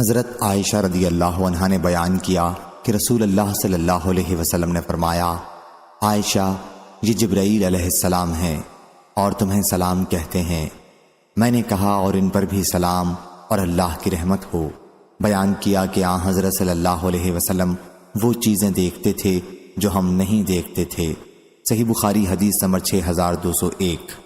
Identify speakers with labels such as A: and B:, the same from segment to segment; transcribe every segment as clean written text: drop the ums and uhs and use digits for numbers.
A: حضرت عائشہ رضی اللہ عنہا نے بیان کیا کہ رسول اللہ صلی اللہ علیہ وسلم نے فرمایا، عائشہ، یہ جبرائیل علیہ السلام ہیں اور تمہیں سلام کہتے ہیں۔ میں نے کہا اور ان پر بھی سلام اور اللہ کی رحمت ہو۔ بیان کیا کہ آن حضرت صلی اللہ علیہ وسلم وہ چیزیں دیکھتے تھے جو ہم نہیں دیکھتے تھے۔ صحیح بخاری حدیث نمبر 6201۔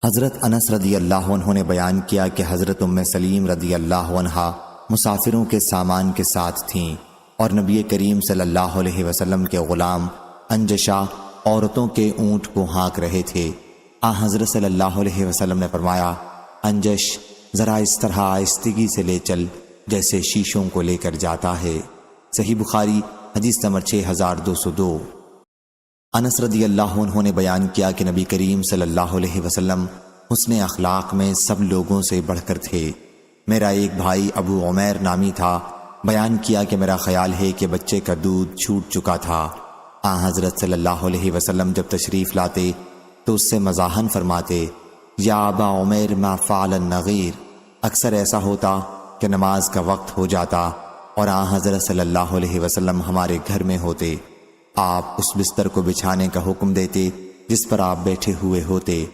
A: حضرت انس رضی اللہ عنہ نے بیان کیا کہ حضرت ام سلیم رضی اللہ عنہا مسافروں کے سامان کے ساتھ تھیں اور نبی کریم صلی اللہ علیہ وسلم کے غلام انجشا عورتوں کے اونٹ کو ہانک رہے تھے۔ حضرت صلی اللہ علیہ وسلم نے فرمایا، انجش، ذرا اس طرح آہستگی سے لے چل جیسے شیشوں کو لے کر جاتا ہے۔ صحیح بخاری حدیث نمبر 6202۔ انس رضی اللہ عنہ نے بیان کیا کہ نبی کریم صلی اللہ علیہ وسلم حسن اخلاق میں سب لوگوں سے بڑھ کر تھے۔ میرا ایک بھائی ابو عمیر نامی تھا۔ بیان کیا کہ میرا خیال ہے کہ بچے کا دودھ چھوٹ چکا تھا۔ حضرت صلی اللہ علیہ وسلم جب تشریف لاتے تو اس سے مزاحن فرماتے، یا ابا عمیر ما فعل النغیر۔ اکثر ایسا ہوتا کہ نماز کا وقت ہو جاتا اور حضرت صلی اللہ علیہ وسلم ہمارے گھر میں ہوتے۔ آپ اس بستر کو بچھانے کا حکم دیتے جس پر آپ بیٹھے ہوئے ہوتے،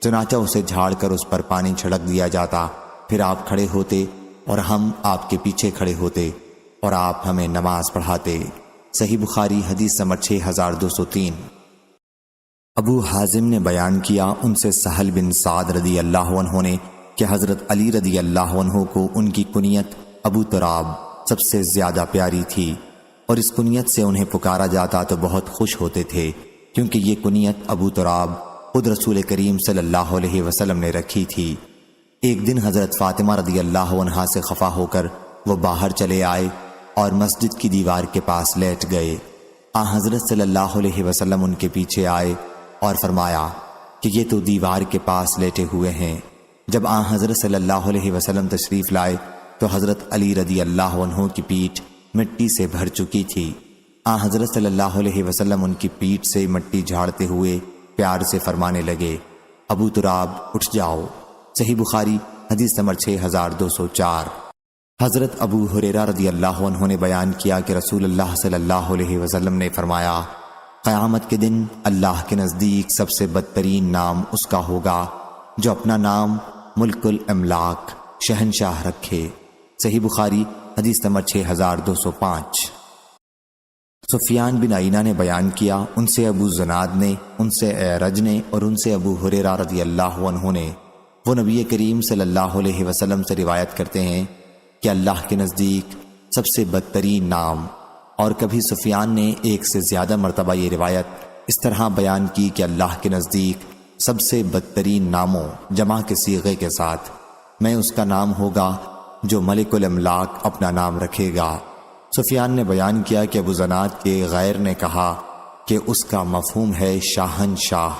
A: چنانچہ اسے جھاڑ کر اس پر پانی چھڑک دیا جاتا۔ پھر آپ کھڑے ہوتے اور ہم آپ کے پیچھے کھڑے ہوتے اور آپ ہمیں نماز پڑھاتے۔ صحیح بخاری حدیث نمبر 6203۔ ابو حازم نے بیان کیا ان سے سہل بن سعد رضی اللہ عنہ نے کہ حضرت علی رضی اللہ عنہ کو ان کی کنیت ابو تراب سب سے زیادہ پیاری تھی اور اس کنیت سے انہیں پکارا جاتا تو بہت خوش ہوتے تھے، کیونکہ یہ کنیت ابو تراب خود رسول کریم صلی اللہ علیہ وسلم نے رکھی تھی۔ ایک دن حضرت فاطمہ رضی اللہ عنہا سے خفا ہو کر وہ باہر چلے آئے اور مسجد کی دیوار کے پاس لیٹ گئے۔ حضرت صلی اللہ علیہ وسلم ان کے پیچھے آئے اور فرمایا کہ یہ تو دیوار کے پاس لیٹے ہوئے ہیں۔ جب حضرت صلی اللہ علیہ وسلم تشریف لائے تو حضرت علی رضی اللہ عنہ کی پیٹھ مٹی سے بھر چکی تھی۔ حضرت صلی اللہ علیہ وسلم ان کی پیٹھ سے مٹی جھاڑتے ہوئے پیار سے فرمانے لگے، ابو تراب اٹھ جاؤ۔ صحیح بخاری حدیث نمبر 6204۔ حضرت ابو ہریرہ رضی اللہ عنہ نے بیان کیا کہ رسول اللہ صلی اللہ علیہ وسلم نے فرمایا، قیامت کے دن اللہ کے نزدیک سب سے بدترین نام اس کا ہوگا جو اپنا نام ملک الاملاک شہنشاہ رکھے۔ صحیح بخاری حدیث نمبر 6205۔ سفیان بن عینہ نے بیان کیا ان سے ابو زناد نے، ان سے اعرج نے اور ان سے ابو ہریرہ رضی اللہ عنہ نے، وہ نبی کریم صلی اللہ علیہ وسلم سے روایت کرتے ہیں کہ اللہ کے نزدیک سب سے بدترین نام، اور کبھی سفیان نے ایک سے زیادہ مرتبہ یہ روایت اس طرح بیان کی کہ اللہ کے نزدیک سب سے بدترین ناموں جمع کے صیغے کے ساتھ میں اس کا نام ہوگا جو ملک الاملاک اپنا نام رکھے گا۔ سفیان نے بیان کیا کہ ابو زناد کے غیر نے کہا کہ اس کا مفہوم ہے شاہنشاہ۔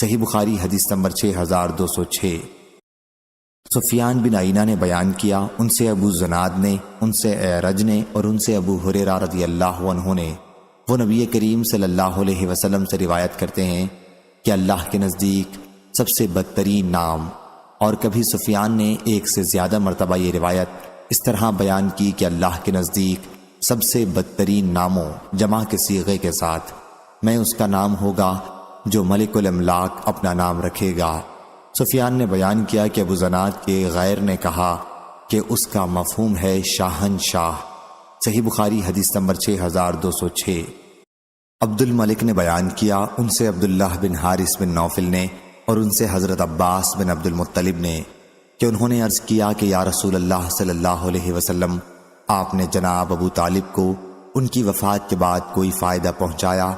A: صحیح بخاری حدیث نمبر 6206۔ سفیان بن عینہ نے بیان کیا ان سے ابو زناد نے، ان سے اعرج نے اور ان سے ابو ہریرہ رضی اللہ عنہ نے، وہ نبی کریم صلی اللہ علیہ وسلم سے روایت کرتے ہیں کہ اللہ کے نزدیک سب سے بدترین نام، اور کبھی سفیان نے ایک سے زیادہ مرتبہ یہ روایت اس طرح بیان کی کہ اللہ کے نزدیک سب سے بدترین ناموں جمع کے صیغے کے ساتھ میں اس کا نام ہوگا جو ملک الاملاک اپنا نام رکھے گا۔ سفیان نے بیان کیا کہ ابو زناد کے غیر نے کہا کہ اس کا مفہوم ہے شاہنشاہ۔ صحیح بخاری حدیث نمبر 6206۔ عبد الملک نے بیان کیا ان سے عبداللہ بن حارث بن نوفل نے اور ان سے حضرت عباس بن عبد المطلب نے کہ انہوں نے عرض کیا کہ یا رسول اللہ صلی اللہ علیہ وسلم، آپ نے جناب ابو طالب کو ان کی وفات کے بعد کوئی فائدہ پہنچایا؟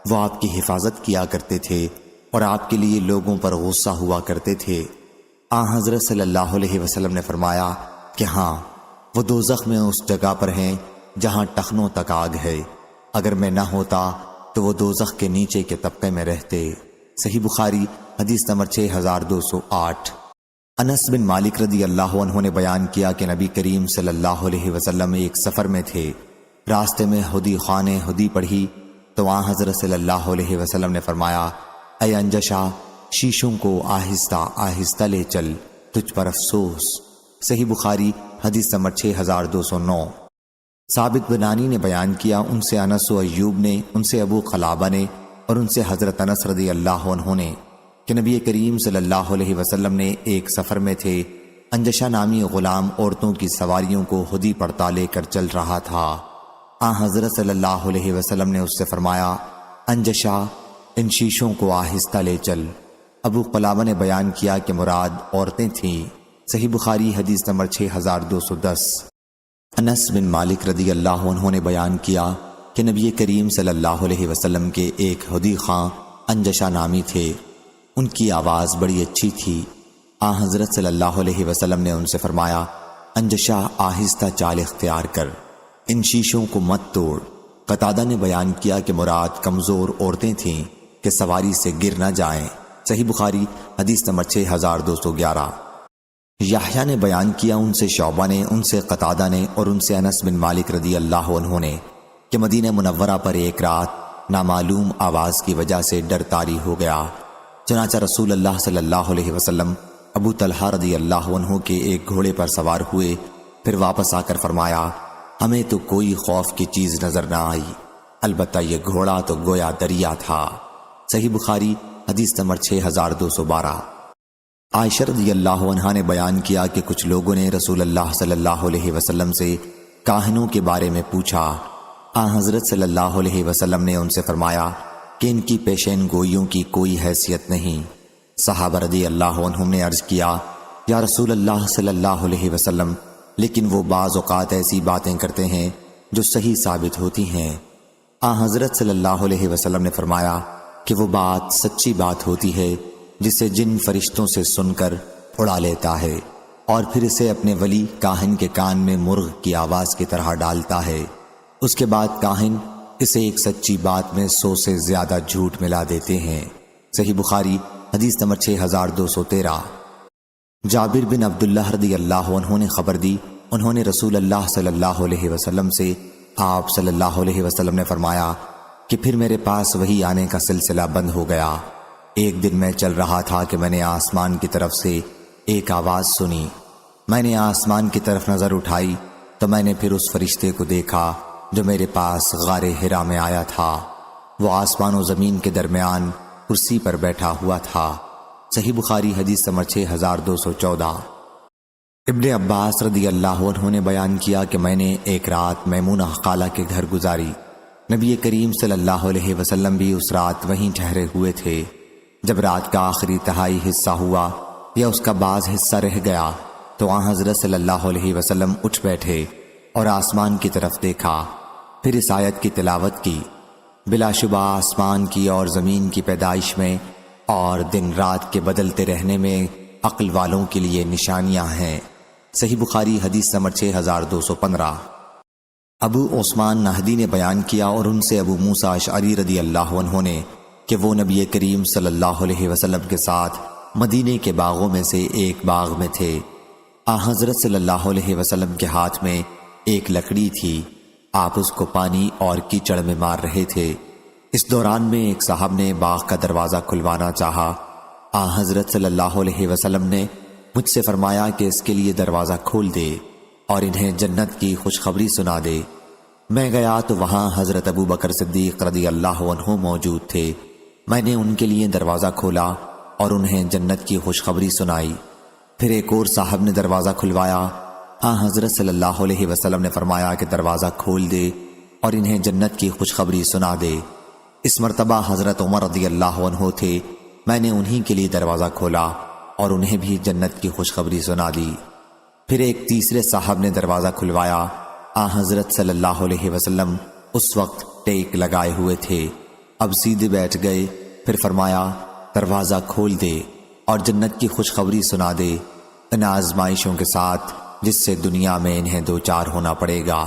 A: وہ آپ کی حفاظت کیا کرتے تھے اور آپ کے لیے لوگوں پر غصہ ہوا کرتے تھے۔ حضرت صلی اللہ علیہ وسلم نے فرمایا کہ ہاں، وہ دوزخ میں اس جگہ پر ہیں جہاں ٹخنوں تک آگ ہے، اگر میں نہ ہوتا تو وہ دوزخ کے نیچے کے طبقے میں رہتے۔ صحیح بخاری حدیث نمبر 6208۔ انس بن مالک رضی اللہ عنہ نے بیان کیا کہ نبی کریم صلی اللہ علیہ وسلم ایک سفر میں تھے، راستے میں ہدی خوان ہدی پڑھی تو حضرت صلی اللہ علیہ وسلم نے فرمایا، اے انجشا، شیشوں کو آہستہ آہستہ لے چل، تجھ پر افسوس۔ صحیح بخاری حدیث نمبر 6209۔ ثابت بنانی نے بیان کیا، ان سے انس و ایوب نے، ان سے ابو قلابہ نے اور ان سے حضرت انس رضی اللہ عنہ نے کہ نبی کریم صلی اللہ علیہ وسلم نے ایک سفر میں تھے، انجشہ نامی غلام عورتوں کی سواریوں کو خودی پڑتا لے کر چل رہا تھا۔ حضرت صلی اللہ علیہ وسلم نے اس سے فرمایا، انجشہ، ان شیشوں کو آہستہ لے چل۔ ابو قلابہ نے بیان کیا کہ مراد عورتیں تھیں۔ صحیح بخاری حدیث نمبر 6210۔ انس بن مالک رضی اللہ عنہ نے بیان کیا کہ نبی کریم صلی اللہ علیہ وسلم کے ایک حدی خاں انجشہ نامی تھے، ان کی آواز بڑی اچھی تھی۔ حضرت صلی اللہ علیہ وسلم نے ان سے فرمایا، انجشہ، آہستہ چال اختیار کر، ان شیشوں کو مت توڑ۔ قتادہ نے بیان کیا کہ مراد کمزور عورتیں تھیں کہ سواری سے گر نہ جائیں۔ صحیح بخاری حدیث نمبر 6211۔ یحییٰ نے بیان کیا، ان سے شعبہ نے، ان سے قتادہ نے اور ان سے انس بن مالک رضی اللہ عنہ نے کہ مدینہ منورہ پر ایک رات نامعلوم آواز کی وجہ سے ڈر طاری ہو گیا، چنانچہ رسول اللہ صلی اللہ علیہ وسلم ابو طلحہ رضی اللہ عنہ کے ایک گھوڑے پر سوار ہوئے، پھر واپس آ کر فرمایا، ہمیں تو کوئی خوف کی چیز نظر نہ آئی، البتہ یہ گھوڑا تو گویا دریا تھا۔ صحیح بخاری حدیث نمبر 6212۔ عائشہ رضی اللہ عنہا نے بیان کیا کہ کچھ لوگوں نے رسول اللہ صلی اللہ علیہ وسلم سے کاہنوں کے بارے میں پوچھا۔ حضرت صلی اللہ علیہ وسلم نے ان سے فرمایا کہ ان کی پیشین گوئیوں کی کوئی حیثیت نہیں۔ صحابہ رضی اللہ عنہم نے عرض کیا، یا رسول اللہ صلی اللہ علیہ وسلم، لیکن وہ بعض اوقات ایسی باتیں کرتے ہیں جو صحیح ثابت ہوتی ہیں۔ حضرت صلی اللہ علیہ وسلم نے فرمایا کہ وہ بات سچی بات ہوتی ہے جسے جن فرشتوں سے سن کر اڑا لیتا ہے اور پھر اسے اپنے ولی کاہن کے کان میں مرغ کی آواز کی طرح ڈالتا ہے، اس کے بعد کاہن اسے ایک سچی بات میں 100 سے زیادہ جھوٹ ملا دیتے ہیں۔ صحیح بخاری حدیث نمبر 6213۔ جابر بن عبداللہ رضی اللہ عنہ نے خبر دی، انہوں نے رسول اللہ صلی اللہ علیہ وسلم سے، آپ صلی اللہ علیہ وسلم نے فرمایا کہ پھر میرے پاس وحی آنے کا سلسلہ بند ہو گیا۔ ایک دن میں چل رہا تھا کہ میں نے آسمان کی طرف سے ایک آواز سنی، میں نے آسمان کی طرف نظر اٹھائی تو میں نے پھر اس فرشتے کو دیکھا جو میرے پاس غار حرا میں آیا تھا، وہ آسمان و زمین کے درمیان کرسی پر بیٹھا ہوا تھا۔ صحیح بخاری حدیث نمبر 6214۔ ابن عباس رضی اللہ عنہ نے بیان کیا کہ میں نے ایک رات میمونہ خالہ کے گھر گزاری، نبی کریم صلی اللہ علیہ وسلم بھی اس رات وہیں ٹھہرے ہوئے تھے۔ جب رات کا آخری تہائی حصہ ہوا یا اس کا بعض حصہ رہ گیا تو حضرت صلی اللہ علیہ وسلم اٹھ بیٹھے اور آسمان کی طرف دیکھا، پھر اس آیت کی تلاوت کی، بلا شبہ آسمان کی اور زمین کی پیدائش میں اور دن رات کے بدلتے رہنے میں عقل والوں کے لیے نشانیاں ہیں۔ صحیح بخاری حدیث نمبر 6215۔ ابو عثمان نہدی نے بیان کیا اور ان سے ابو موسیٰ اشعری رضی اللہ عنہ نے کہ وہ نبی کریم صلی اللہ علیہ وسلم کے ساتھ مدینے کے باغوں میں سے ایک باغ میں تھے۔ حضرت صلی اللہ علیہ وسلم کے ہاتھ میں ایک لکڑی تھی، آپ اس کو پانی اور کیچڑ میں مار رہے تھے۔ اس دوران میں ایک صاحب نے باغ کا دروازہ کھلوانا چاہا، حضرت صلی اللہ علیہ وسلم نے مجھ سے فرمایا کہ اس کے لیے دروازہ کھول دے اور انہیں جنت کی خوشخبری سنا دے۔ میں گیا تو وہاں حضرت ابو بکر صدیق رضی اللہ عنہ موجود تھے، میں نے ان کے لیے دروازہ کھولا اور انہیں جنت کی خوشخبری سنائی۔ پھر ایک اور صاحب نے دروازہ کھلوایا، حضرت صلی اللہ علیہ وسلم نے فرمایا کہ دروازہ کھول دے اور انہیں جنت کی خوشخبری سنا دے۔ اس مرتبہ حضرت عمر رضی اللہ عنہ تھے، میں نے انہی کے لیے دروازہ کھولا اور انہیں بھی جنت کی خوشخبری سنا دی۔ پھر ایک تیسرے صاحب نے دروازہ کھلوایا، حضرت صلی اللہ علیہ وسلم اس وقت ٹیک لگائے ہوئے تھے، اب سیدھے بیٹھ گئے، پھر فرمایا دروازہ کھول دے اور جنت کی خوشخبری سنا دے ان آزمائشوں کے ساتھ جس سے دنیا میں انہیں دوچار ہونا پڑے گا۔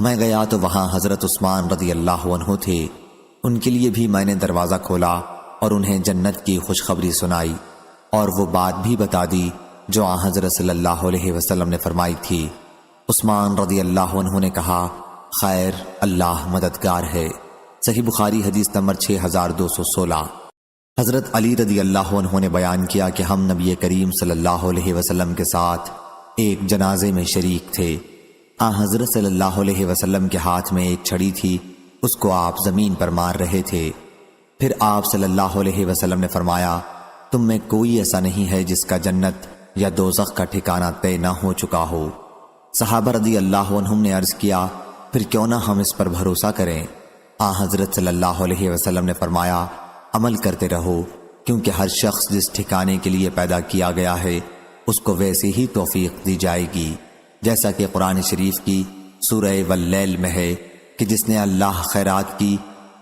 A: میں گیا تو وہاں حضرت عثمان رضی اللہ عنہ تھے، ان کے لیے بھی میں نے دروازہ کھولا اور انہیں جنت کی خوشخبری سنائی اور وہ بات بھی بتا دی جو حضرت صلی اللہ علیہ وسلم نے فرمائی تھی۔ عثمان رضی اللہ عنہ نے کہا، خیر، اللہ مددگار ہے۔ صحیح بخاری حدیث نمبر 6216۔ حضرت علی رضی اللہ عنہ نے بیان کیا کہ ہم نبی کریم صلی اللہ علیہ وسلم کے ساتھ ایک جنازے میں شریک تھے۔ آن حضرت صلی اللہ علیہ وسلم کے ہاتھ میں ایک چھڑی تھی، اس کو آپ زمین پر مار رہے تھے۔ پھر آپ صلی اللہ علیہ وسلم نے فرمایا، تم میں کوئی ایسا نہیں ہے جس کا جنت یا دوزخ کا ٹھکانہ طے نہ ہو چکا ہو۔ صحابہ رضی اللہ عنہم نے عرض کیا، پھر کیوں نہ ہم اس پر بھروسہ کریں؟ آن حضرت صلی اللہ علیہ وسلم نے فرمایا، عمل کرتے رہو، کیونکہ ہر شخص جس ٹھکانے کے لیے پیدا کیا گیا ہے اس کو ویسی ہی توفیق دی جائے گی، جیسا کہ قرآن شریف کی سورہ واللیل میں ہے کہ جس نے اللہ خیرات کی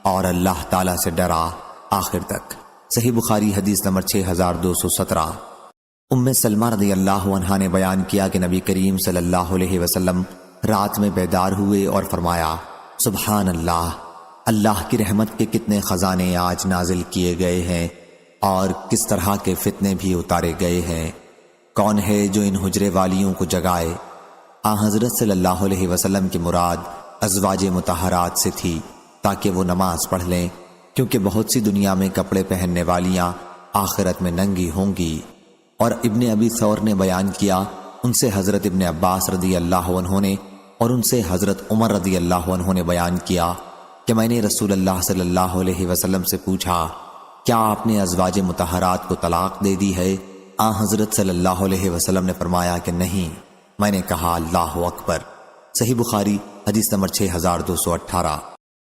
A: اور اللہ تعالیٰ سے ڈرا، آخر تک۔ صحیح بخاری حدیث نمبر 6217۔ ام سلمہ رضی اللہ عنہا نے بیان کیا کہ نبی کریم صلی اللہ علیہ وسلم رات میں بیدار ہوئے اور فرمایا، سبحان اللہ، اللہ کی رحمت کے کتنے خزانے آج نازل کیے گئے ہیں اور کس طرح کے فتنے بھی اتارے گئے ہیں۔ کون ہے جو ان حجرے والیوں کو جگائے؟ آن حضرت صلی اللہ علیہ وسلم کی مراد ازواج مطہرات سے تھی تاکہ وہ نماز پڑھ لیں، کیونکہ بہت سی دنیا میں کپڑے پہننے والیاں آخرت میں ننگی ہوں گی۔ اور ابن ابی ثور نے بیان کیا، ان سے حضرت ابن عباس رضی اللہ عنہ نے اور ان سے حضرت عمر رضی اللہ عنہ نے بیان کیا کہ میں نے رسول اللہ صلی اللہ علیہ وسلم سے پوچھا، کیا آپ نے ازواج مطہرات کو طلاق دے دی ہے؟ آن حضرت صلی اللہ علیہ وسلم نے فرمایا کہ نہیں۔ میں نے کہا، اللہ اکبر۔ صحیح بخاری حدیث نمبر 6218۔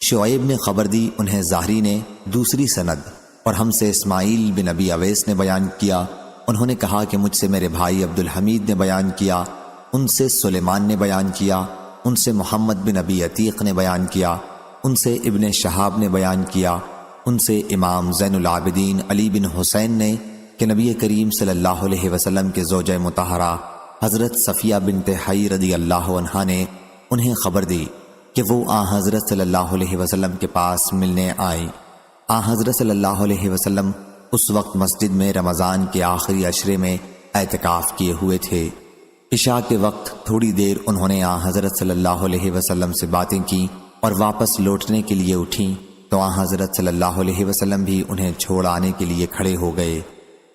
A: شعیب نے خبر دی، انہیں زہری نے دوسری سند، اور ہم سے اسماعیل بن ابی اویس نے بیان کیا، انہوں نے کہا کہ مجھ سے میرے بھائی عبد الحمید نے بیان کیا، ان سے سلیمان نے بیان کیا، ان سے محمد بن ابی عتیق نے بیان کیا، ان سے ابن شہاب نے بیان کیا، ان سے امام زین العابدین علی بن حسین نے کہ نبی کریم صلی اللہ علیہ وسلم کے زوجہ مطہرہ حضرت صفیہ بنت حی رضی اللہ عنہا نے انہیں خبر دی کہ وہ آن حضرت صلی اللہ علیہ وسلم کے پاس ملنے آئیں۔ آن حضرت صلی اللہ علیہ وسلم اس وقت مسجد میں رمضان کے آخری عشرے میں اعتکاف کیے ہوئے تھے۔ عشاء کے وقت تھوڑی دیر انہوں نے آن حضرت صلی اللہ علیہ وسلم سے باتیں کی اور واپس لوٹنے کے لیے اٹھیں تو آن حضرت صلی اللہ علیہ وسلم بھی انہیں چھوڑ آنے کے لیے کھڑے ہو گئے۔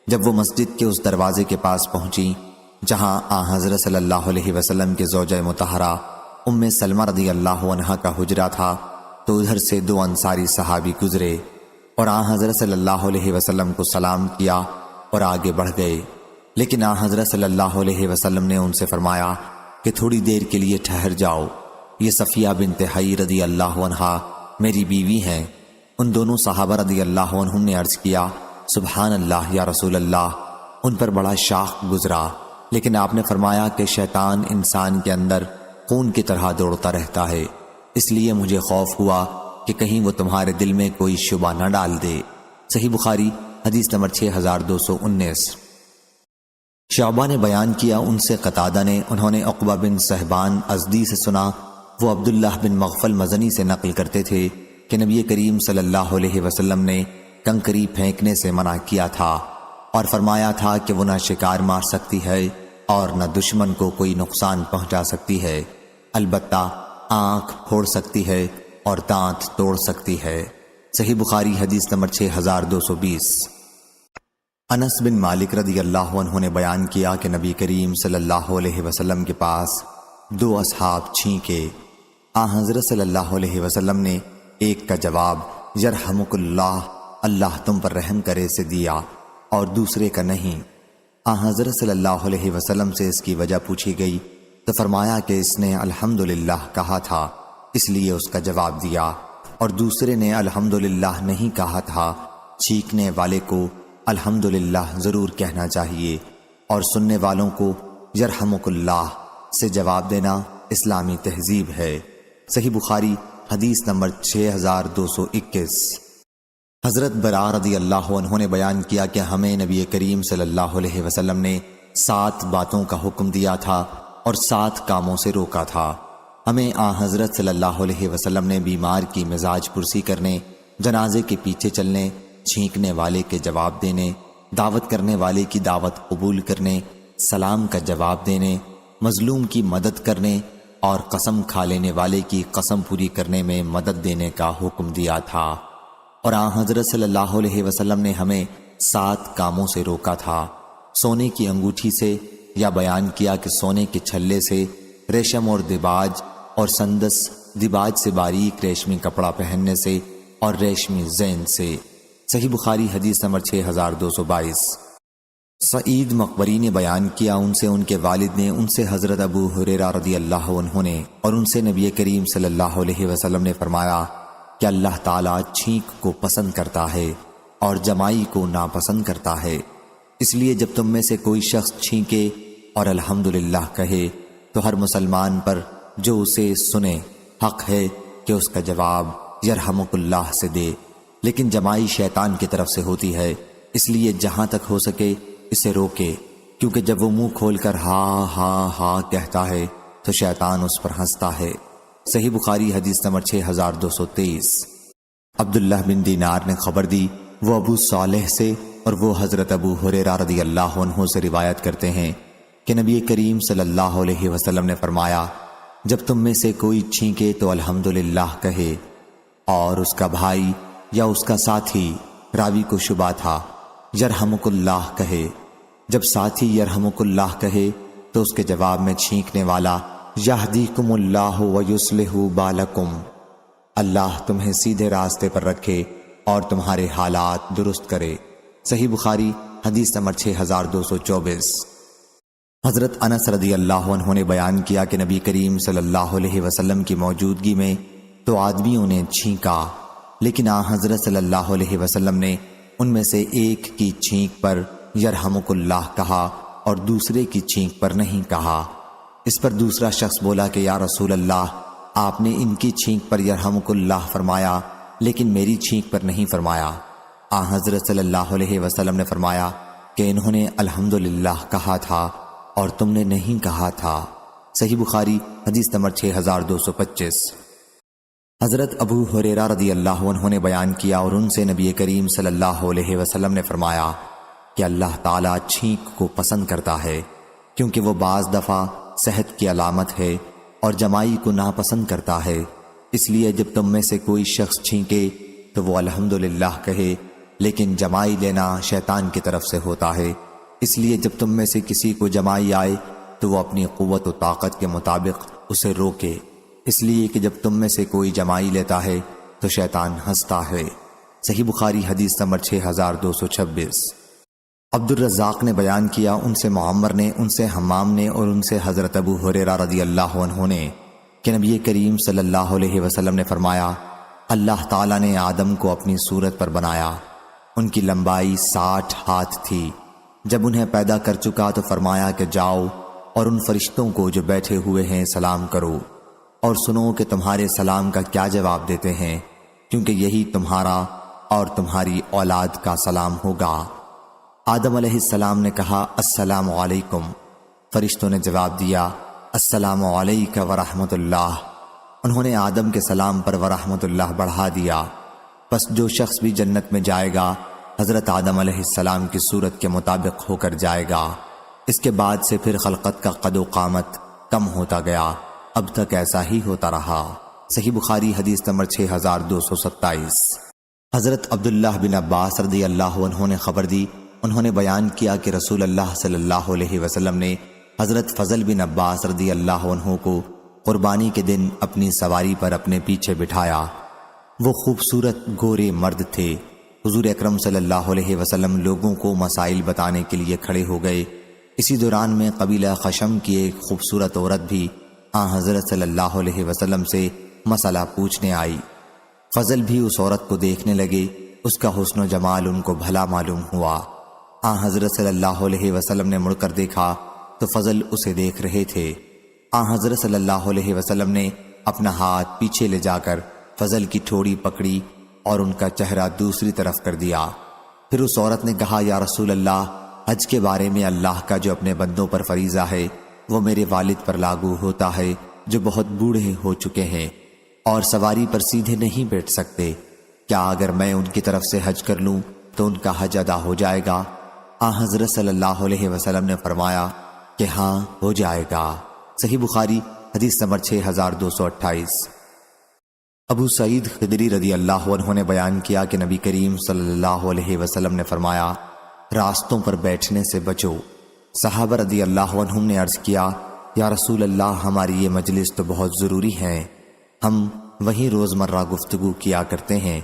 A: جب وہ مسجد کے اس دروازے کے پاس پہنچی جہاں آن حضرت صلی اللہ علیہ وسلم کے زوجہ مطہرہ ام سلمہ رضی اللہ عنہا کا حجرہ تھا تو ادھر سے دو انصاری صحابی گزرے اور آن حضرت صلی اللہ علیہ وسلم کو سلام کیا اور آگے بڑھ گئے، لیکن آن حضرت صلی اللہ علیہ وسلم نے ان سے فرمایا کہ تھوڑی دیر کے لیے ٹھہر جاؤ، یہ صفیہ بنت حی رضی اللہ عنہا میری بیوی ہیں۔ ان دونوں صحابہ رضی اللہ عنہم نے عرض کیا، سبحان اللہ یا رسول اللہ، ان پر بڑا شاق گزرا، لیکن آپ نے فرمایا کہ شیطان انسان کے اندر خون کی طرح دوڑتا رہتا ہے، اس لیے مجھے خوف ہوا کہ کہیں وہ تمہارے دل میں کوئی شبہ نہ ڈال دے۔ صحیح بخاری حدیث نمبر 6219۔ شعبہ نے بیان کیا، ان سے قتادہ نے، انہوں نے عقبہ بن صہبان ازدی سے سنا، وہ عبداللہ بن مغفل مزنی سے نقل کرتے تھے کہ نبی کریم صلی اللہ علیہ وسلم نے کنکری پھینکنے سے منع کیا تھا اور فرمایا تھا کہ وہ نہ شکار مار سکتی ہے اور نہ دشمن کو کوئی نقصان پہنچا سکتی ہے، البتہ آنکھ پھوڑ سکتی ہے اور دانت توڑ سکتی ہے۔ صحیح بخاری حدیث نمبر 6220۔ انس بن مالک رضی اللہ عنہ نے بیان کیا کہ نبی کریم صلی اللہ علیہ وسلم کے پاس دو اصحاب چھینکے، آن حضرت صلی اللہ علیہ وسلم نے ایک کا جواب یرحمک اللہ، اللہ تم پر رحم کرے سے دیا، اور دوسرے کا نہیں۔ آن حضرت صلی اللہ علیہ وسلم سے اس کی وجہ پوچھی گئی تو فرمایا کہ اس نے الحمدللہ کہا تھا اس لیے اس کا جواب دیا، اور دوسرے نے الحمدللہ نہیں کہا تھا۔ چھینکنے والے کو الحمدللہ ضرور کہنا چاہیے اور سننے والوں کو یرحمک اللہ سے جواب دینا اسلامی تہذیب ہے۔ صحیح بخاری حدیث نمبر 6221۔ حضرت برا رضی اللہ عنہ نے بیان کیا کہ ہمیں نبی کریم صلی اللہ علیہ وسلم نے 7 باتوں کا حکم دیا تھا اور 7 کاموں سے روکا تھا۔ ہمیں آن حضرت صلی اللہ علیہ وسلم نے بیمار کی مزاج پرسی کرنے، جنازے کے پیچھے چلنے، چھینکنے والے کے جواب دینے، دعوت کرنے والے کی دعوت قبول کرنے، سلام کا جواب دینے، مظلوم کی مدد کرنے اور قسم کھا لینے والے کی قسم پوری کرنے میں مدد دینے کا حکم دیا تھا، اور آن حضرت صلی اللہ علیہ وسلم نے ہمیں 7 کاموں سے روکا تھا۔ سونے کی انگوٹھی سے یا بیان کیا کہ سونے کے چھلے سے، ریشم اور دیباج اور سندس، دیباج سے باریک ریشمی کپڑا پہننے سے اور ریشمی زین سے۔ صحیح بخاری حدیث نمبر 6222۔ سعید مقبری نے بیان کیا ان سے ان کے والد نے، ان سے حضرت ابو ہریرہ رضی اللہ عنہ نے، اور ان سے نبی کریم صلی اللہ علیہ وسلم نے فرمایا کہ اللہ تعالیٰ چھینک کو پسند کرتا ہے اور جمائی کو ناپسند کرتا ہے، اس لیے جب تم میں سے کوئی شخص چھینکے اور الحمدللہ کہے تو ہر مسلمان پر جو اسے سنے حق ہے کہ اس کا جواب یرحمک اللہ سے دے، لیکن جمائی شیطان کی طرف سے ہوتی ہے، اس لیے جہاں تک ہو سکے اسے روکے، کیونکہ جب وہ منہ کھول کر ہاں ہاں ہاں کہتا ہے تو شیطان اس پر ہنستا ہے۔ صحیح بخاری حدیث نمبر 6223۔ عبداللہ بن دینار نے خبر دی، وہ ابو صالح سے اور وہ حضرت ابو ہریرہ رضی اللہ عنہ سے روایت کرتے ہیں کہ نبی کریم صلی اللہ علیہ وسلم نے فرمایا، جب تم میں سے کوئی چھینکے تو الحمدللہ کہے، اور اس کا بھائی یا اس کا ساتھی، راوی کو شبہ تھا، یرحمک اللہ کہے۔ جب ساتھی یرحمک اللہ کہے تو اس کے جواب میں چھینکنے والا یہدیکم اللہ ویصلح بالکم، اللہ تمہیں سیدھے راستے پر رکھے اور تمہارے حالات درست کرے۔ صحیح بخاری حدیث نمبر 6224۔ حضرت انس رضی اللہ عنہ نے بیان کیا کہ نبی کریم صلی اللہ علیہ وسلم کی موجودگی میں تو آدمیوں نے چھینکا، لیکن حضرت صلی اللہ علیہ وسلم نے ان میں سے ایک کی چھینک پر یرحمک اللہ کہا اور دوسرے کی چھینک پر نہیں کہا۔ اس پر دوسرا شخص بولا کہ یا رسول اللہ، آپ نے ان کی چھینک پر یرحمک اللہ فرمایا لیکن میری چھینک پر نہیں فرمایا۔ حضرت صلی اللہ علیہ وسلم نے فرمایا کہ انہوں نے الحمدللہ کہا تھا اور تم نے نہیں کہا تھا۔ صحیح بخاری حدیث نمبر 6225۔ حضرت ابو ہریرہ رضی اللہ عنہ نے بیان کیا اور ان سے نبی کریم صلی اللہ علیہ وسلم نے فرمایا کہ اللہ تعالیٰ چھینک کو پسند کرتا ہے، کیونکہ وہ بعض دفعہ صحت کی علامت ہے اور جمائی کو ناپسند کرتا ہے، اس لیے جب تم میں سے کوئی شخص چھینکے تو وہ الحمدللہ کہے، لیکن جمائی لینا شیطان کی طرف سے ہوتا ہے، اس لیے جب تم میں سے کسی کو جمائی آئے تو وہ اپنی قوت و طاقت کے مطابق اسے روکے، اس لیے کہ جب تم میں سے کوئی جمائی لیتا ہے تو شیطان ہنستا ہے۔ صحیح بخاری حدیث نمبر 6226۔ عبد الرزاق نے بیان کیا ان سے معمر نے، ان سے حمام نے اور ان سے حضرت ابو ہریرہ رضی اللہ عنہ نے کہ نبی کریم صلی اللہ علیہ وسلم نے فرمایا، اللہ تعالیٰ نے آدم کو اپنی صورت پر بنایا، ان کی لمبائی 60 ہاتھ تھی، جب انہیں پیدا کر چکا تو فرمایا کہ جاؤ اور ان فرشتوں کو جو بیٹھے ہوئے ہیں سلام کرو اور سنو کہ تمہارے سلام کا کیا جواب دیتے ہیں، کیونکہ یہی تمہارا اور تمہاری اولاد کا سلام ہوگا۔ آدم علیہ السلام نے کہا السلام علیکم، فرشتوں نے جواب دیا السلام علیک ورحمۃ اللہ، انہوں نے آدم کے سلام پر ورحمۃ اللہ بڑھا دیا۔ پس جو شخص بھی جنت میں جائے گا حضرت آدم علیہ السلام کی صورت کے مطابق ہو کر جائے گا۔ اس کے بعد سے پھر خلقت کا قد و قامت کم ہوتا گیا، اب تک ایسا ہی ہوتا رہا۔ صحیح بخاری حدیث نمبر 6227۔ حضرت عبداللہ بن عباس رضی اللہ عنہ نے خبر دی، انہوں نے بیان کیا کہ رسول اللہ صلی اللہ علیہ وسلم نے حضرت فضل بن عباس رضی اللہ عنہ کو قربانی کے دن اپنی سواری پر اپنے پیچھے بٹھایا۔ وہ خوبصورت گورے مرد تھے۔ حضور اکرم صلی اللہ علیہ وسلم لوگوں کو مسائل بتانے کے لیے کھڑے ہو گئے۔ اسی دوران میں قبیلہ خشم کی ایک خوبصورت عورت بھی حضرت صلی اللہ علیہ وسلم سے مسئلہ پوچھنے آئی۔ فضل بھی اس عورت کو دیکھنے لگے، اس کا حسن و جمال ان کو بھلا معلوم ہوا۔ حضرت صلی اللہ علیہ وسلم نے مڑ کر دیکھا تو فضل اسے دیکھ رہے تھے۔ حضرت صلی اللہ علیہ وسلم نے اپنا ہاتھ پیچھے لے جا کر فضل کی ٹھوڑی پکڑی اور ان کا چہرہ دوسری طرف کر دیا۔ پھر اس عورت نے کہا یا رسول اللہ، حج کے بارے میں اللہ کا جو اپنے بندوں پر فریضہ ہے وہ میرے والد پر لاگو ہوتا ہے جو بہت بوڑھے ہو چکے ہیں اور سواری پر سیدھے نہیں بیٹھ سکتے، کیا اگر میں ان کی طرف سے حج کر لوں تو ان کا حج ادا ہو جائے گا؟ حضرت صلی اللہ علیہ وسلم نے فرمایا کہ ہاں ہو جائے گا۔ صحیح بخاری حدیث نمبر 6228۔ ابو سعید خدری رضی اللہ عنہ نے بیان کیا کہ نبی کریم صلی اللہ علیہ وسلم نے فرمایا، راستوں پر بیٹھنے سے بچو، صحابہ رضی اللہ عنہم نے عرض کیا یا رسول اللہ ہماری یہ مجلس تو بہت ضروری ہے، ہم وہیں روزمرہ گفتگو کیا کرتے ہیں۔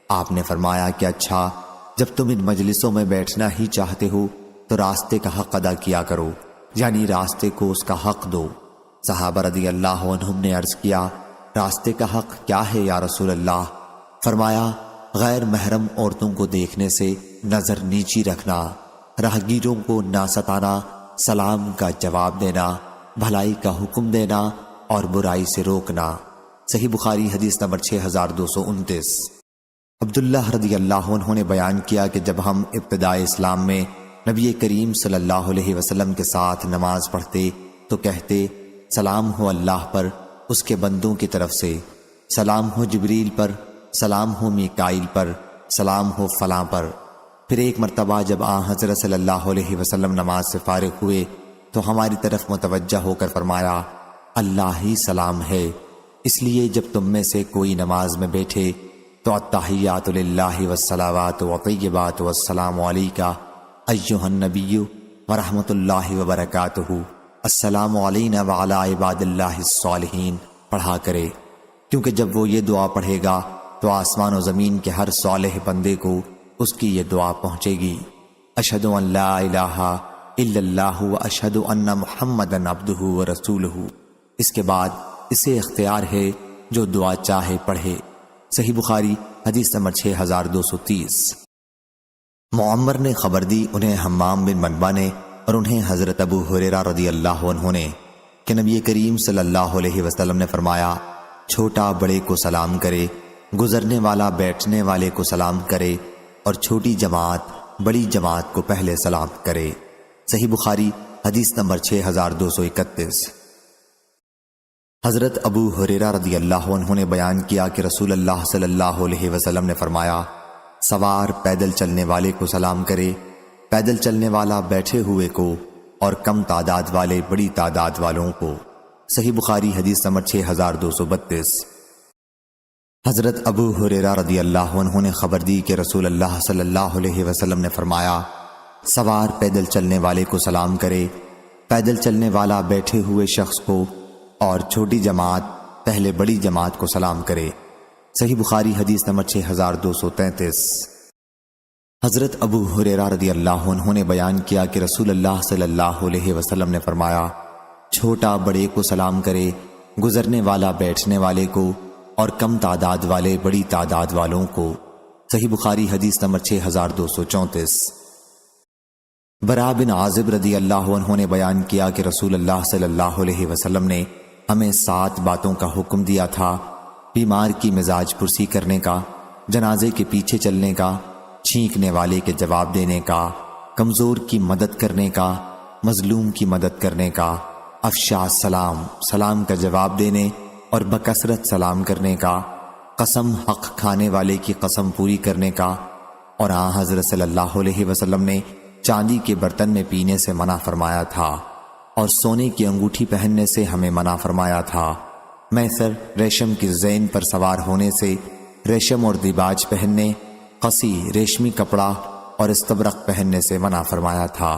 A: آپ نے فرمایا کہ اچھا، جب تم ان مجلسوں میں بیٹھنا ہی چاہتے ہو تو راستے کا حق ادا کیا کرو، یعنی راستے کو اس کا حق دو۔ صحابہ رضی اللہ عنہم نے عرض کیا راستے کا حق کیا ہے یا رسول اللہ؟ فرمایا غیر محرم عورتوں کو دیکھنے سے نظر نیچی رکھنا، راہگیروں کو نہ ستانا، سلام کا جواب دینا، بھلائی کا حکم دینا اور برائی سے روکنا۔ صحیح بخاری حدیث نمبر 6229۔ عبداللہ رضی اللہ عنہ نے بیان کیا کہ جب ہم ابتداء اسلام میں نبی کریم صلی اللہ علیہ وسلم کے ساتھ نماز پڑھتے تو کہتے سلام ہو اللہ پر، اس کے بندوں کی طرف سے، سلام ہو جبریل پر، سلام ہو میکائیل پر، سلام ہو فلاں پر۔ پھر ایک مرتبہ جب حضرت صلی اللہ علیہ وسلم نماز سے فارغ ہوئے تو ہماری طرف متوجہ ہو کر فرمایا اللہ ہی سلام ہے، اس لیے جب تم میں سے کوئی نماز میں بیٹھے تو التحیات للہ والصلوات والطیبات والسلام علیکہ ایھا النبی ورحمۃ اللہ وبرکاتہ، السلام علینا وعلی عباد اللہ الصالحین پڑھا کرے، کیونکہ جب وہ یہ دعا پڑھے گا تو آسمان و زمین کے ہر صالح بندے کو اس کی یہ دعا پہنچے گی، اشہد ان لا الہ الا اللہ واشہد ان محمدا عبدہ ورسولہ۔ اس کے بعد اسے اختیار ہے جو دعا چاہے پڑھے۔ صحیح بخاری حدیث نمبر 6230۔ معمر نے خبر دی انہیں حمام بن منبع نے اور انہیں حضرت ابو ہریرہ رضی اللہ عنہ نے کہ نبی کریم صلی اللہ علیہ وسلم نے فرمایا چھوٹا بڑے کو سلام کرے، گزرنے والا بیٹھنے والے کو سلام کرے اور چھوٹی جماعت بڑی جماعت کو پہلے سلام کرے۔ صحیح بخاری حدیث نمبر 6231۔ حضرت ابو ہریرہ رضی اللہ عنہ نے بیان کیا کہ رسول اللہ صلی اللہ علیہ وسلم نے فرمایا سوار پیدل چلنے والے کو سلام کرے، پیدل چلنے والا بیٹھے ہوئے کو اور کم تعداد والے بڑی تعداد والوں کو۔ صحیح بخاری حدیث نمبر 6232۔ حضرت ابو ہریرہ رضی اللہ عنہ نے خبر دی کہ رسول اللہ صلی اللہ علیہ وسلم نے فرمایا سوار پیدل چلنے والے کو سلام کرے، پیدل چلنے والا بیٹھے ہوئے شخص کو اور چھوٹی جماعت پہلے بڑی جماعت کو سلام کرے۔ صحیح بخاری حدیث نمبر 6233۔ حضرت ابو ہریرہ رضی اللہ عنہ نے بیان کیا کہ رسول اللہ صلی اللہ علیہ وسلم نے فرمایا چھوٹا بڑے کو سلام کرے، گزرنے والا بیٹھنے والے کو اور کم تعداد والے بڑی تعداد والوں کو۔ صحیح بخاری حدیث نمبر 6234۔ برا بن عازب رضی اللہ عنہ نے بیان کیا کہ رسول اللہ صلی اللہ علیہ وسلم نے ہمیں 7 باتوں کا حکم دیا تھا، بیمار کی مزاج پرسی کرنے کا، جنازے کے پیچھے چلنے کا، چھینکنے والے کے جواب دینے کا، کمزور کی مدد کرنے کا، مظلوم کی مدد کرنے کا، افشا سلام، سلام کا جواب دینے اور بکثرت سلام کرنے کا، قسم حق کھانے والے کی قسم پوری کرنے کا، اور حضرت صلی اللہ علیہ وسلم نے چاندی کے برتن میں پینے سے منع فرمایا تھا اور سونے کی انگوٹھی پہننے سے ہمیں منع فرمایا تھا، میسر ریشم کی زین پر سوار ہونے سے، ریشم اور دیباج پہننے، قصی ریشمی کپڑا اور استبرق پہننے سے منع فرمایا تھا۔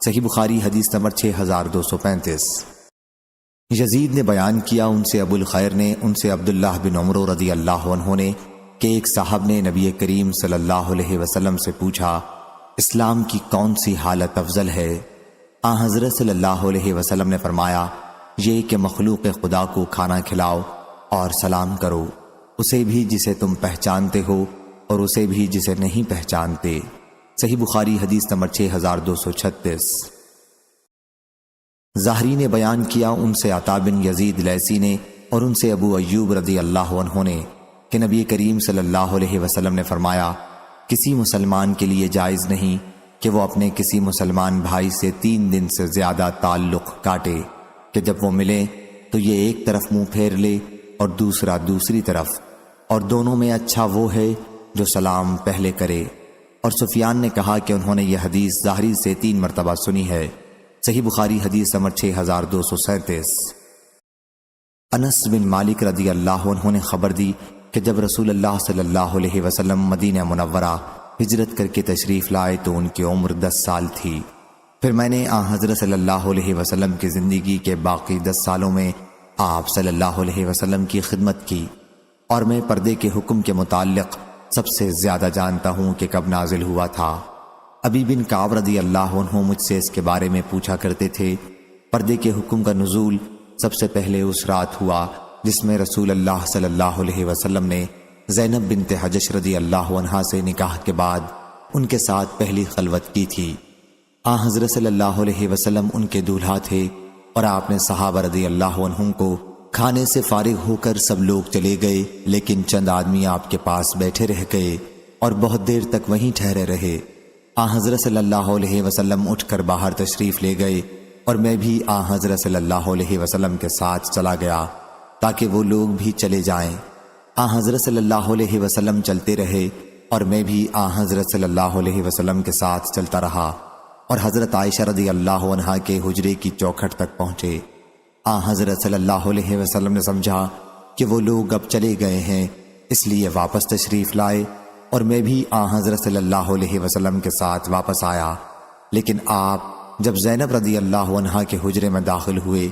A: صحیح بخاری حدیث نمبر 6235۔ یزید نے بیان کیا ان سے ابو الخیر نے ان سے عبداللہ بن عمر رضی اللہ عنہ نے کہ ایک صاحب نے نبی کریم صلی اللہ علیہ وسلم سے پوچھا اسلام کی کون سی حالت افضل ہے؟ حضرت صلی اللہ علیہ وسلم نے فرمایا یہ کہ مخلوق خدا کو کھانا کھلاؤ اور سلام کرو، اسے بھی جسے تم پہچانتے ہو اور اسے بھی جسے نہیں پہچانتے۔ صحیح بخاری حدیث نمبر 6236۔ ظاہری نے بیان کیا ان سے عطا بن یزید لیثی نے اور ان سے ابو ایوب رضی اللہ عنہ نے کہ نبی کریم صلی اللہ علیہ وسلم نے فرمایا کسی مسلمان کے لیے جائز نہیں کہ وہ اپنے کسی مسلمان بھائی سے 3 دن سے زیادہ تعلق کاٹے کہ جب وہ ملے تو یہ ایک طرف منہ پھیر لے اور دوسرا دوسری طرف، اور دونوں میں اچھا وہ ہے جو سلام پہلے کرے۔ اور سفیان نے کہا کہ انہوں نے یہ حدیث ظاہری سے 3 مرتبہ سنی ہے۔ صحیح بخاری حدیث نمبر 6237۔ انس بن مالک رضی اللہ عنہ نے خبر دی کہ جب رسول اللہ صلی اللہ علیہ وسلم مدینہ منورہ ہجرت کر کے تشریف لائے تو ان کی عمر 10 سال تھی۔ پھر میں نے حضرت صلی اللہ علیہ وسلم کی زندگی کے باقی 10 سالوں میں آپ صلی اللہ علیہ وسلم کی خدمت کی، اور میں پردے کے حکم کے متعلق سب سے زیادہ جانتا ہوں کہ کب نازل ہوا تھا۔ ابی بن کعب رضی اللہ عنہ مجھ سے اس کے بارے میں پوچھا کرتے تھے۔ پردے کے حکم کا نزول سب سے پہلے اس رات ہوا جس میں رسول اللہ صلی اللہ علیہ وسلم نے زینب بنت حجش رضی اللہ عنہا سے نکاح کے بعد ان کے ساتھ پہلی خلوت کی تھی۔ حضرت صلی اللہ علیہ وسلم ان کے دولہا تھے، اور آپ نے صحابہ رضی اللہ عنہم کو کھانے سے فارغ ہو کر سب لوگ چلے گئے، لیکن چند آدمی آپ کے پاس بیٹھے رہ گئے اور بہت دیر تک وہیں ٹھہرے رہے۔ حضرت صلی اللہ علیہ وسلم اٹھ کر باہر تشریف لے گئے، اور میں بھی حضرت صلی اللہ علیہ وسلم کے ساتھ چلا گیا تاکہ وہ لوگ بھی چلے جائیں۔ حضرت صلی اللہ علیہ وسلم چلتے رہے، اور میں بھی حضرت صلی اللہ علیہ وسلم کے ساتھ چلتا رہا، اور حضرت عائشہ رضی اللہ عنہا کے حجرے کی چوکھٹ تک پہنچے۔ حضرت صلی اللہ علیہ وسلم نے سمجھا کہ وہ لوگ اب چلے گئے ہیں، اس لیے واپس تشریف لائے، اور میں بھی حضرت صلی اللہ علیہ وسلم کے ساتھ واپس آیا۔ لیکن آپ جب زینب رضی اللہ عنہا کے حجرے میں داخل ہوئے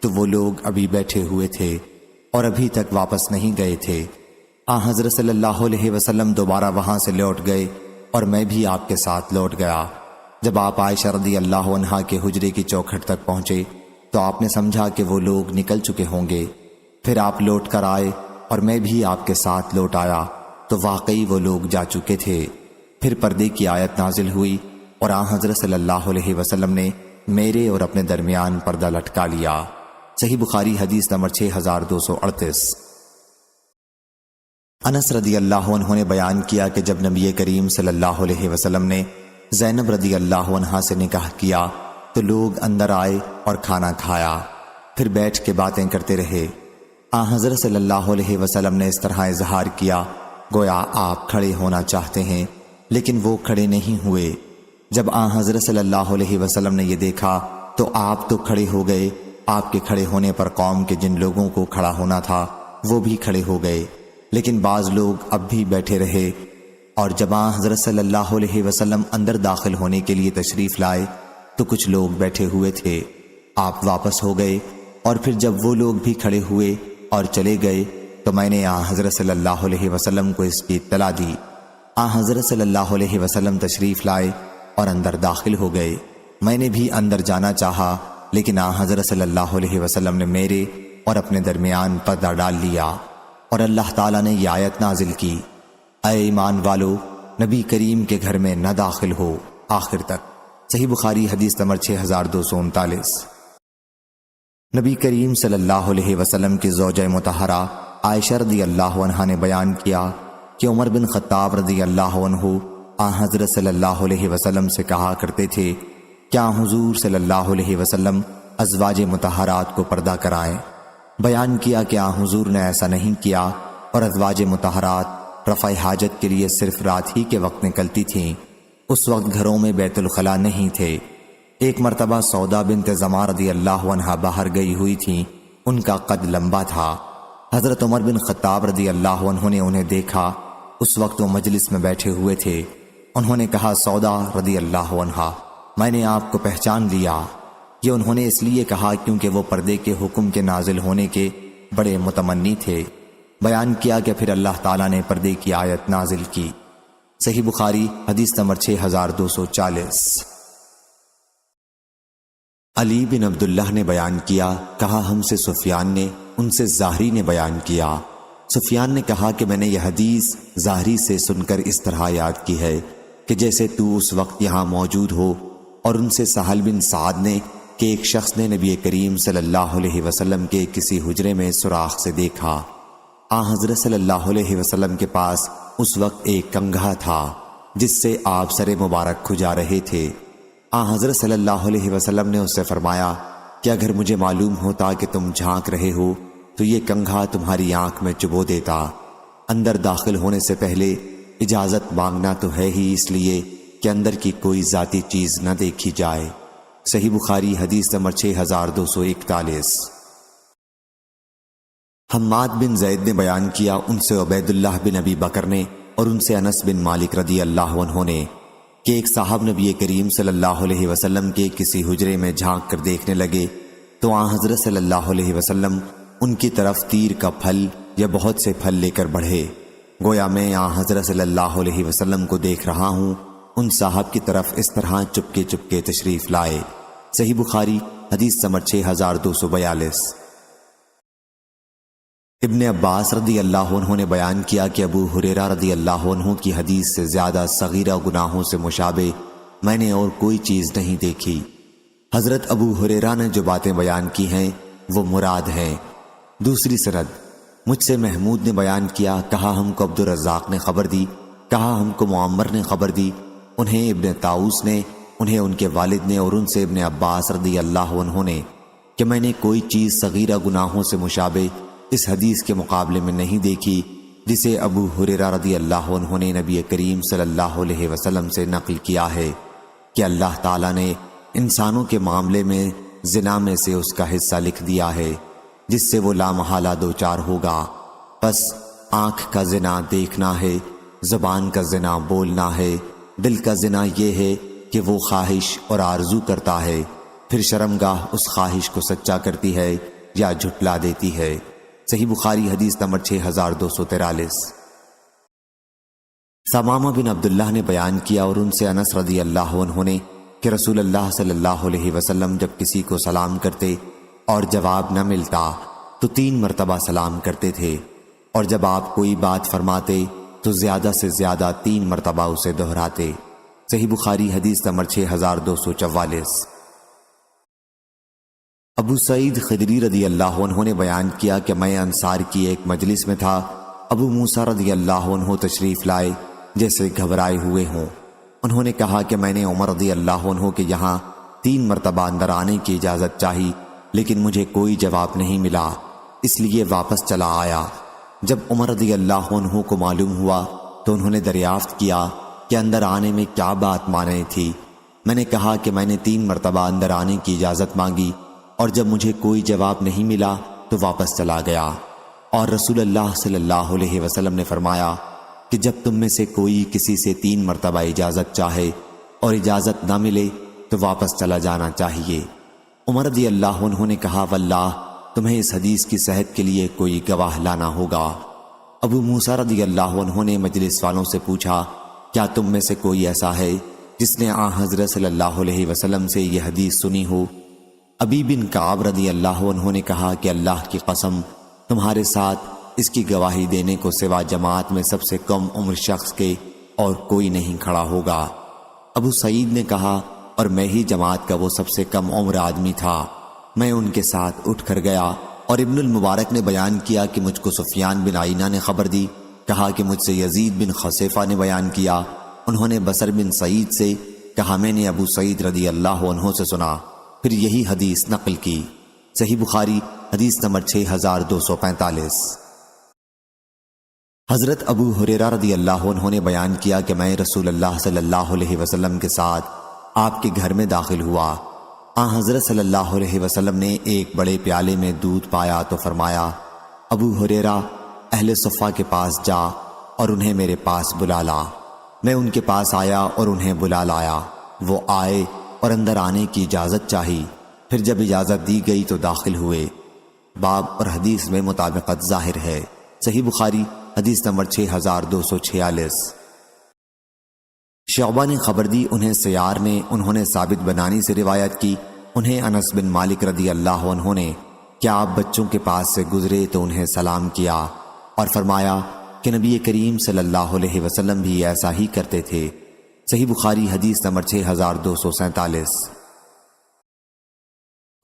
A: تو وہ لوگ ابھی بیٹھے ہوئے تھے اور ابھی تک واپس نہیں گئے تھے۔ حضرت صلی اللہ علیہ وسلم دوبارہ وہاں سے لوٹ گئے، اور میں بھی آپ کے ساتھ لوٹ گیا۔ جب آپ عائشہ رضی اللہ عنہا کے حجرے کی چوکھٹ تک پہنچے تو آپ نے سمجھا کہ وہ لوگ نکل چکے ہوں گے۔ پھر آپ لوٹ کر آئے، اور میں بھی آپ کے ساتھ لوٹ آیا تو واقعی وہ لوگ جا چکے تھے۔ پھر پردے کی آیت نازل ہوئی، اور حضرت صلی اللہ علیہ وسلم نے میرے اور اپنے درمیان پردہ لٹکا لیا۔ صحیح بخاری حدیث نمبر 6238۔ انس رضی اللہ عنہ نے بیان کیا کہ جب نبی کریم صلی اللہ علیہ وسلم نے زینب رضی اللہ عنہا سے نکاح کیا تو لوگ اندر آئے اور کھانا کھایا، پھر بیٹھ کے باتیں کرتے رہے۔ حضرت صلی اللہ علیہ وسلم نے اس طرح اظہار کیا گویا آپ کھڑے ہونا چاہتے ہیں، لیکن وہ کھڑے نہیں ہوئے۔ جب حضرت صلی اللہ علیہ وسلم نے یہ دیکھا تو آپ تو کھڑے ہو گئے، آپ کے کھڑے ہونے پر قوم کے جن لوگوں کو کھڑا ہونا تھا وہ بھی کھڑے ہو گئے، لیکن بعض لوگ اب بھی بیٹھے رہے۔ اور جب حضرت صلی اللہ علیہ وسلم اندر داخل ہونے کے لیے تشریف لائے تو کچھ لوگ بیٹھے ہوئے تھے، آپ واپس ہو گئے، اور پھر جب وہ لوگ بھی کھڑے ہوئے اور چلے گئے تو میں نے حضرت صلی اللہ علیہ وسلم کو اس کی اطلاع دی۔ حضرت صلی اللہ علیہ وسلم تشریف لائے اور اندر داخل ہو گئے۔ میں نے بھی اندر جانا چاہا، لیکن حضرت صلی اللہ علیہ وسلم نے میرے اور اپنے درمیان پردہ ڈال لیا، اور اللہ تعالیٰ نے یہ آیت نازل کی، اے ایمان والو، نبی کریم کے گھر میں نہ داخل ہو، آخر تک۔ صحیح بخاری حدیث نمبر 6239۔ نبی کریم صلی اللہ علیہ وسلم کی زوجہ مطہرہ عائشہ رضی اللہ عنہا نے بیان کیا کہ عمر بن خطاب رضی اللہ عنہ حضرت صلی اللہ علیہ وسلم سے کہا کرتے تھے، کیا حضور صلی اللہ علیہ وسلم ازواج مطہرات کو پردہ کرائیں؟ بیان کیا کہ حضور نے ایسا نہیں کیا، اور ازواج مطہرات رفع حاجت کے لیے صرف رات ہی کے وقت نکلتی تھیں، اس وقت گھروں میں بیت الخلاء نہیں تھے۔ ایک مرتبہ سودا بنت زمع رضی اللہ عنہا باہر گئی ہوئی تھیں، ان کا قد لمبا تھا۔ حضرت عمر بن خطاب رضی اللہ عنہ نے انہیں دیکھا، اس وقت وہ مجلس میں بیٹھے ہوئے تھے۔ انہوں نے کہا، سودا رضی اللہ عنہا، میں نے آپ کو پہچان لیا۔ یہ انہوں نے اس لیے کہا کیونکہ وہ پردے کے حکم کے نازل ہونے کے بڑے متمنی تھے۔ بیان کیا کہ پھر اللہ تعالیٰ نے پردے کی آیت نازل کی۔ صحیح بخاری حدیث نمبر 6240۔ علی بن عبداللہ نے بیان کیا، کہا ہم سے سفیان نے، ان سے زہری نے بیان کیا۔ سفیان نے کہا کہ میں نے یہ حدیث زہری سے سن کر اس طرح یاد کی ہے کہ جیسے تو اس وقت یہاں موجود ہو، اور ان سے سہل بن سعد نے کہ ایک شخص نے نبی کریم صلی اللہ علیہ وسلم کے کسی حجرے میں سوراخ سے دیکھا۔ حضرت صلی اللہ علیہ وسلم کے پاس اس وقت ایک کنگھا تھا جس سے آپ سر مبارک کھجا رہے تھے۔ حضرت صلی اللہ علیہ وسلم نے اس سے فرمایا کہ اگر مجھے معلوم ہوتا کہ تم جھانک رہے ہو تو یہ کنگھا تمہاری آنکھ میں چبو دیتا۔ اندر داخل ہونے سے پہلے اجازت مانگنا تو ہے ہی، اس لیے کہ اندر کی کوئی ذاتی چیز نہ دیکھی جائے۔ صحیح بخاری حدیث نمبر 6241۔ حماد بن زید نے بیان کیا، ان سے عبید اللہ بن ابی بکر نے، اور ان سے انس بن مالک رضی اللہ عنہ نے، کہ کہ ایک صاحب نبی کریم صلی اللہ علیہ وسلم کے کسی حجرے میں جھانک کر دیکھنے لگے تو آن حضرت صلی اللہ علیہ وسلم ان کی طرف تیر کا پھل یا بہت سے پھل لے کر بڑھے، گویا میں آن حضرت صلی اللہ علیہ وسلم کو دیکھ رہا ہوں۔ ان صاحب کی طرف اس طرح چپکے چپکے تشریف لائے۔ صحیح بخاری حدیث نمبر 6242۔ ابن عباس رضی اللہ عنہ نے بیان کیا کہ ابو ہریرہ رضی اللہ عنہ کی حدیث سے زیادہ صغیرہ گناہوں سے مشابہ میں نے اور کوئی چیز نہیں دیکھی۔ حضرت ابو ہریرہ نے جو باتیں بیان کی ہیں وہ مراد ہیں۔ دوسری سند، مجھ سے محمود نے بیان کیا، کہا ہم کو عبد الرزاق نے خبر دی، کہا ہم کو معمر نے خبر دی، انہیں ابن طاؤس نے، انہیں ان کے والد نے، اور ان سے ابن عباس رضی اللہ عنہ نے، کہ میں نے کوئی چیز صغیرہ گناہوں سے مشابہ اس حدیث کے مقابلے میں نہیں دیکھی جسے ابو ہریرہ رضی اللہ عنہ نے نبی کریم صلی اللہ علیہ وسلم سے نقل کیا ہے کہ اللہ تعالیٰ نے انسانوں کے معاملے میں زنا میں سے اس کا حصہ لکھ دیا ہے جس سے وہ لامحالہ دوچار ہوگا۔ پس آنکھ کا زنا دیکھنا ہے، زبان کا زنا بولنا ہے، دل کا زنا یہ ہے کہ وہ خواہش اور آرزو کرتا ہے، پھر شرمگاہ اس خواہش کو سچا کرتی ہے یا جھٹلا دیتی ہے۔ صحیح بخاری حدیث نمبر 6243۔ ثمامہ بن عبداللہ نے بیان کیا اور ان سے انس رضی اللہ عنہ نے کہ رسول اللہ صلی اللہ علیہ وسلم جب کسی کو سلام کرتے اور جواب نہ ملتا تو 3 مرتبہ سلام کرتے تھے، اور جب آپ کوئی بات فرماتے تو زیادہ سے زیادہ 3 مرتبہ اسے دہراتے۔ صحیح بخاری حدیث نمبر 6244۔ ابو سعید خدری رضی اللہ عنہ نے بیان کیا کہ میں انصار کی ایک مجلس میں تھا، ابو موسیٰ رضی اللہ عنہ تشریف لائے جیسے گھبرائے ہوئے ہوں۔ انہوں نے کہا کہ میں نے عمر رضی اللہ عنہ کے یہاں 3 مرتبہ اندر آنے کی اجازت چاہی، لیکن مجھے کوئی جواب نہیں ملا، اس لیے واپس چلا آیا۔ جب عمر رضی اللہ عنہ کو معلوم ہوا تو انہوں نے دریافت کیا کہ اندر آنے میں کیا بات مانی تھی۔ میں نے کہا کہ میں نے 3 مرتبہ اندر آنے کی اجازت مانگی، اور جب مجھے کوئی جواب نہیں ملا تو واپس چلا گیا۔ اور رسول اللہ صلی اللہ علیہ وسلم نے فرمایا کہ جب تم میں سے کوئی کسی سے 3 مرتبہ اجازت چاہے اور اجازت نہ ملے تو واپس چلا جانا چاہیے۔ عمر رضی اللہ عنہ نے کہا واللہ تمہیں اس حدیث کی صحت کے لیے کوئی گواہ لانا ہوگا۔ ابو موسیٰ رضی اللہ عنہ نے مجلس والوں سے پوچھا کیا تم میں سے کوئی ایسا ہے جس نے آن حضرت صلی اللہ علیہ وسلم سے یہ حدیث سنی ہو؟ ابی بن کعب رضی اللہ عنہ نے کہا کہ اللہ کی قسم تمہارے ساتھ اس کی گواہی دینے کو سوا جماعت میں سب سے کم عمر شخص کے اور کوئی نہیں کھڑا ہوگا۔ ابو سعید نے کہا اور میں ہی جماعت کا وہ سب سے کم عمر آدمی تھا۔ میں ان کے ساتھ اٹھ کر گیا، اور ابن المبارک نے بیان کیا کہ مجھ کو سفیان بن عینہ نے خبر دی، کہا کہ مجھ سے یزید بن خصیفہ نے بیان کیا، انہوں نے بصر بن سعید سے کہا میں نے ابو سعید رضی اللہ عنہ سے سنا، پھر یہی حدیث نقل کی۔ صحیح بخاری حدیث نمبر 6245۔ حضرت ابو ہریرہ رضی اللہ عنہ نے بیان کیا کہ میں رسول اللہ صلی اللہ علیہ وسلم کے ساتھ آپ کے گھر میں داخل ہوا۔ آن حضرت صلی اللہ علیہ وسلم نے ایک بڑے پیالے میں دودھ پایا تو فرمایا ابو ہریرہ اہل صفہ کے پاس جا اور انہیں میرے پاس بلا لا۔ میں ان کے پاس آیا اور انہیں بلا لایا، وہ آئے اور اندر آنے کی اجازت چاہی، پھر جب اجازت دی گئی تو داخل ہوئے۔ باب اور حدیث میں مطابقت ظاہر ہے۔ صحیح بخاری حدیث نمبر 6246۔ شعبہ نے خبر دی، انہیں سیار نے، انہوں نے ثابت بنانی سے روایت کی، انہیں انس بن مالک رضی اللہ عنہ نے کیا آپ بچوں کے پاس سے گزرے تو انہیں سلام کیا اور فرمایا کہ نبی کریم صلی اللہ علیہ وسلم بھی ایسا ہی کرتے تھے۔ صحیح بخاری حدیث نمبر 6247۔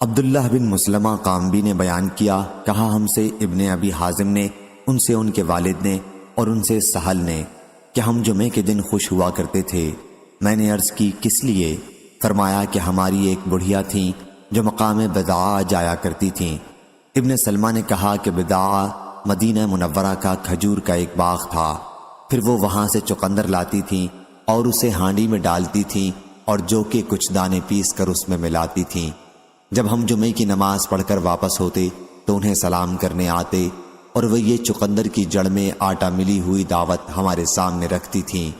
A: عبداللہ بن مسلمہ قامبی نے بیان کیا، کہا ہم سے ابن ابی حازم نے، ان سے ان کے والد نے، اور ان سے سہل نے کہ ہم جمعے کے دن خوش ہوا کرتے تھے۔ میں نے عرض کی کس لیے؟ فرمایا کہ ہماری ایک بڑھیا تھیں جو مقام بدعا جایا کرتی تھیں۔ ابن سلمہ نے کہا کہ بدعا مدینہ منورہ کا کھجور کا ایک باغ تھا، پھر وہ وہاں سے چقندر لاتی تھیں اور اسے ہانڈی میں ڈالتی تھیں اور جو کہ کچھ دانے پیس کر اس میں ملاتی تھیں۔ جب ہم جمعے کی نماز پڑھ کر واپس ہوتے تو انہیں سلام کرنے آتے اور وہ یہ چقندر کی جڑ میں آٹا ملی ہوئی دعوت ہمارے سامنے رکھتی تھیں۔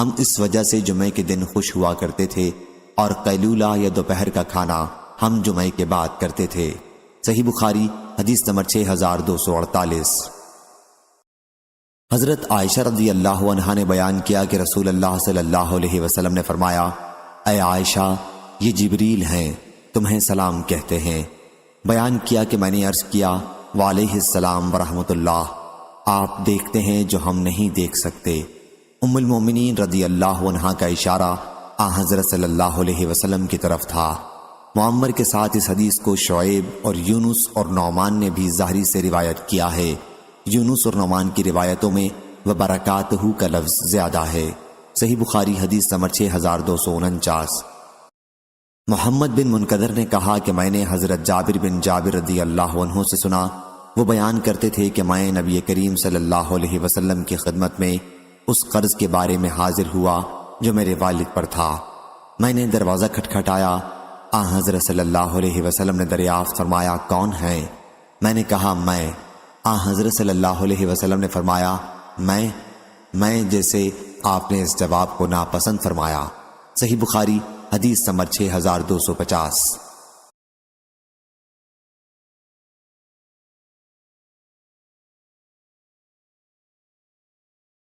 A: ہم اس وجہ سے جمعے کے دن خوش ہوا کرتے تھے اور قیلولہ یا دوپہر کا کھانا ہم جمعے کے بعد کرتے تھے۔ صحیح بخاری حدیث نمبر 6248۔ حضرت عائشہ رضی اللہ عنہا نے بیان کیا کہ رسول اللہ صلی اللہ علیہ وسلم نے فرمایا، اے عائشہ، یہ جبریل ہیں، تمہیں سلام کہتے ہیں۔ بیان کیا کہ میں نے عرض کیا، وعلیہ السلام ورحمۃ اللہ، آپ دیکھتے ہیں جو ہم نہیں دیکھ سکتے۔ ام المومنین رضی اللہ عنہا کا اشارہ حضرت صلی اللہ علیہ وسلم کی طرف تھا۔ معمر کے ساتھ اس حدیث کو شعیب اور یونس اور نعمان نے بھی ظاہری سے روایت کیا ہے۔ یونس اور نعمان کی روایتوں میں وبرکاتہ کا لفظ زیادہ ہے۔ صحیح بخاری حدیث نمبر 6249۔ محمد بن منقدر نے کہا کہ میں نے حضرت جابر بن جابر رضی اللہ عنہ سے سنا، وہ بیان کرتے تھے کہ میں نبی کریم صلی اللہ علیہ وسلم کی خدمت میں اس قرض کے بارے میں حاضر ہوا جو میرے والد پر تھا۔ میں نے دروازہ کھٹکھٹایا، حضرت صلی اللہ علیہ وسلم نے دریافت فرمایا، کون ہے؟ میں نے کہا، میں۔ حضرت صلی اللہ علیہ وسلم نے فرمایا، میں جیسے آپ نے اس جواب کو ناپسند فرمایا۔ صحیح بخاری حدیث نمبر 6250۔